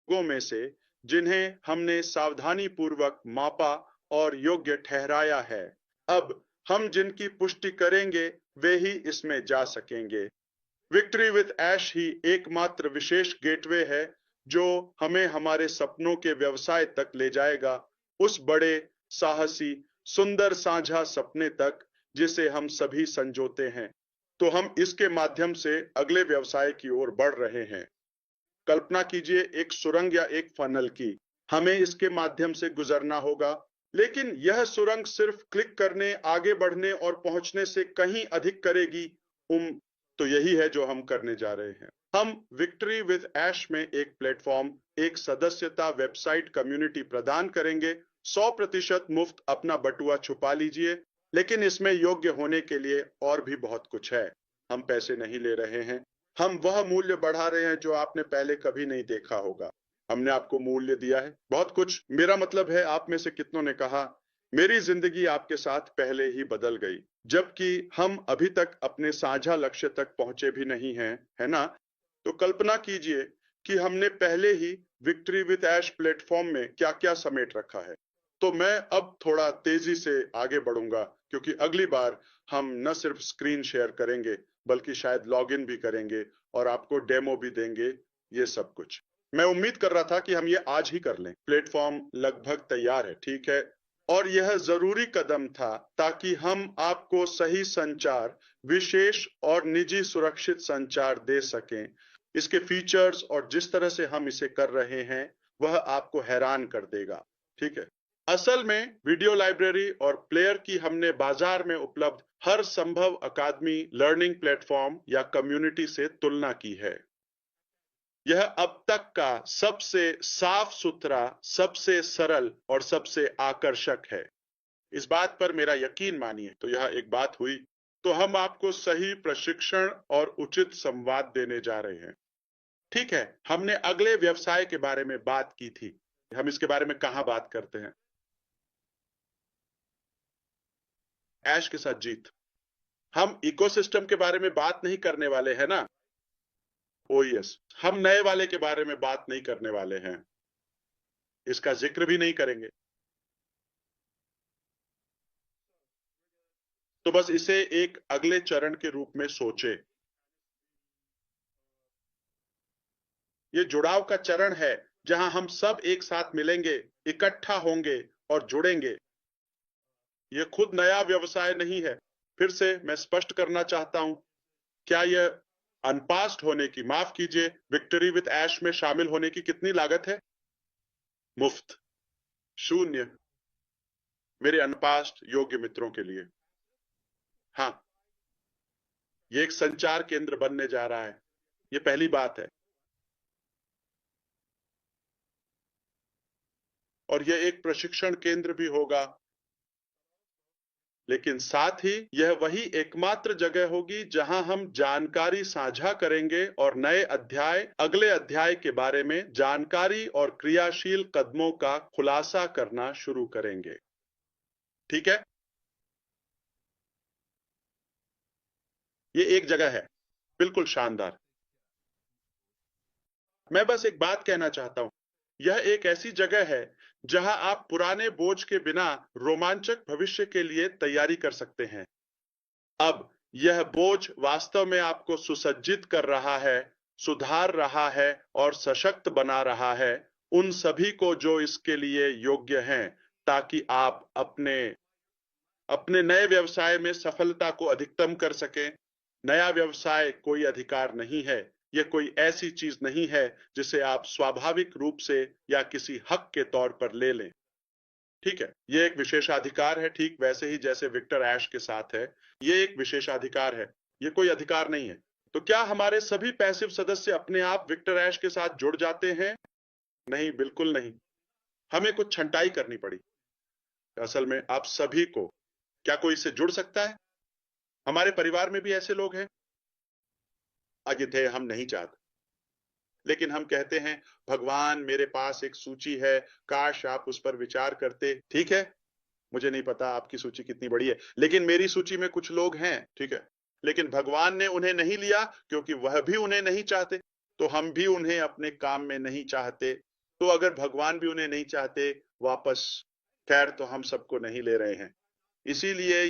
लोगों में से जिन्हें हमने सावधानी पूर्वक मापा और योग्य ठहराया है। अब हम जिनकी पुष्टि करेंगे वे ही इसमें जा सकेंगे। विक्ट्री विद ऐश ही एकमात्र विशेष गेटवे है जो हमें हमारे सपनों के व्यवसाय तक ले जाएगा, उस बड़े, साहसी, सुंदर साझा सपने तक जिसे हम सभी संजोते हैं। तो हम इसके माध्यम से अगले व्यवसाय की ओर बढ़ रहे हैं। कल्पना कीजिए एक सुरंग या एक फनल की। हमें इसके माध्यम से गुजरना होगा, लेकिन यह सुरंग सिर्फ क्लिक करने, आगे बढ़ने और पहुंचने से कहीं अधिक करेगी। तो यही है जो हम करने जा रहे हैं। हम विक्ट्री विद ऐश में एक प्लेटफॉर्म, एक सदस्यता वेबसाइट कम्युनिटी प्रदान करेंगे। 100% मुफ्त अपना बटुआ छुपा लीजिए, लेकिन इसमें योग्य होने के लिए और भी बहुत कुछ है। हम पैसे नहीं ले रहे हैं, हम वह मूल्य बढ़ा रहे हैं जो आपने पहले कभी नहीं देखा होगा। हमने आपको मूल्य दिया है बहुत कुछ। मेरा मतलब है, आप में से कितनों ने कहा मेरी जिंदगी आपके साथ पहले ही बदल गई, जबकि हम अभी तक अपने साझा लक्ष्य तक पहुंचे भी नहीं हैं, है ना? तो कल्पना कीजिए कि हमने पहले ही विक्ट्री विद ऐश प्लेटफॉर्म में क्या क्या समेट रखा है। तो मैं अब थोड़ा तेजी से आगे बढ़ूंगा, क्योंकि अगली बार हम न सिर्फ स्क्रीन शेयर करेंगे बल्कि शायद लॉगिन भी करेंगे और आपको डेमो भी देंगे, ये सब कुछ। मैं उम्मीद कर रहा था कि हम ये आज ही कर लें। प्लेटफॉर्म लगभग तैयार है, ठीक है, और यह जरूरी कदम था ताकि हम आपको सही संचार, विशेष और निजी सुरक्षित संचार दे सकें। इसके फीचर्स और जिस तरह से हम इसे कर रहे हैं वह आपको हैरान कर देगा, ठीक है। असल में वीडियो लाइब्रेरी और प्लेयर की हमने बाजार में उपलब्ध हर संभव अकादमी, लर्निंग प्लेटफॉर्म या कम्युनिटी से तुलना की है। यह अब तक का सबसे साफ सुथरा, सबसे सरल और सबसे आकर्षक है। इस बात पर मेरा यकीन मानिए। तो यह एक बात हुई। तो हम आपको सही प्रशिक्षण और उचित संवाद देने जा रहे हैं, ठीक है। हमने अगले व्यवसाय के बारे में बात की थी। हम इसके बारे में कहां बात करते हैं? ऐश के साथ जीत। हम इकोसिस्टम के बारे में बात नहीं करने वाले हैं ना? ओ यस, हम नए वाले के बारे में बात नहीं करने वाले हैं, इसका जिक्र भी नहीं करेंगे। तो बस इसे एक अगले चरण के रूप में सोचे। ये जुड़ाव का चरण है जहां हम सब एक साथ मिलेंगे, इकट्ठा होंगे और जुड़ेंगे। ये खुद नया व्यवसाय नहीं है। फिर से मैं स्पष्ट करना चाहता हूं, क्या यह अनपास्ड होने की, माफ कीजिए, विक्ट्री विद ऐश में शामिल होने की कितनी लागत है? मुफ्त, शून्य, मेरे अनपास्ड योग्य मित्रों के लिए। हाँ, ये एक संचार केंद्र बनने जा रहा है, ये पहली बात है। और यह एक प्रशिक्षण केंद्र भी होगा, लेकिन साथ ही यह वही एकमात्र जगह होगी जहां हम जानकारी साझा करेंगे और नए अध्याय, अगले अध्याय के बारे में जानकारी और क्रियाशील कदमों का खुलासा करना शुरू करेंगे, ठीक है। ये एक जगह है, बिल्कुल शानदार। मैं बस एक बात कहना चाहता हूं, यह एक ऐसी जगह है जहां आप पुराने बोझ के बिना रोमांचक भविष्य के लिए तैयारी कर सकते हैं। अब यह बोझ वास्तव में आपको सुसज्जित कर रहा है, सुधार रहा है और सशक्त बना रहा है उन सभी को जो इसके लिए योग्य हैं, ताकि आप अपने नए व्यवसाय में सफलता को अधिकतम कर सकें। नया व्यवसाय कोई अधिकार नहीं है, यह कोई ऐसी चीज नहीं है जिसे आप स्वाभाविक रूप से या किसी हक के तौर पर ले लें, ठीक है। यह एक विशेषाधिकार है, ठीक वैसे ही जैसे विक्टर ऐश के साथ है। यह एक विशेषाधिकार है, यह कोई अधिकार नहीं है। तो क्या हमारे सभी पैसिव सदस्य अपने आप विक्टर ऐश के साथ जुड़ जाते हैं? नहीं, बिल्कुल नहीं। हमें कुछ छंटाई करनी पड़ी। असल में आप सभी को, क्या कोई इससे जुड़ सकता है? हमारे परिवार में भी ऐसे लोग हैं। अजित, हम नहीं चाहते, लेकिन हम कहते हैं भगवान मेरे पास एक सूची है, काश आप उस पर विचार करते। ठीक है, मुझे नहीं पता आपकी सूची कितनी बड़ी है, लेकिन मेरी सूची में कुछ लोग हैं, ठीक है। लेकिन भगवान ने उन्हें नहीं लिया क्योंकि वह भी उन्हें नहीं चाहते, तो हम भी उन्हें अपने काम में नहीं चाहते। तो अगर भगवान भी उन्हें नहीं चाहते वापस, खैर तो हम सबको नहीं ले रहे हैं। इसीलिए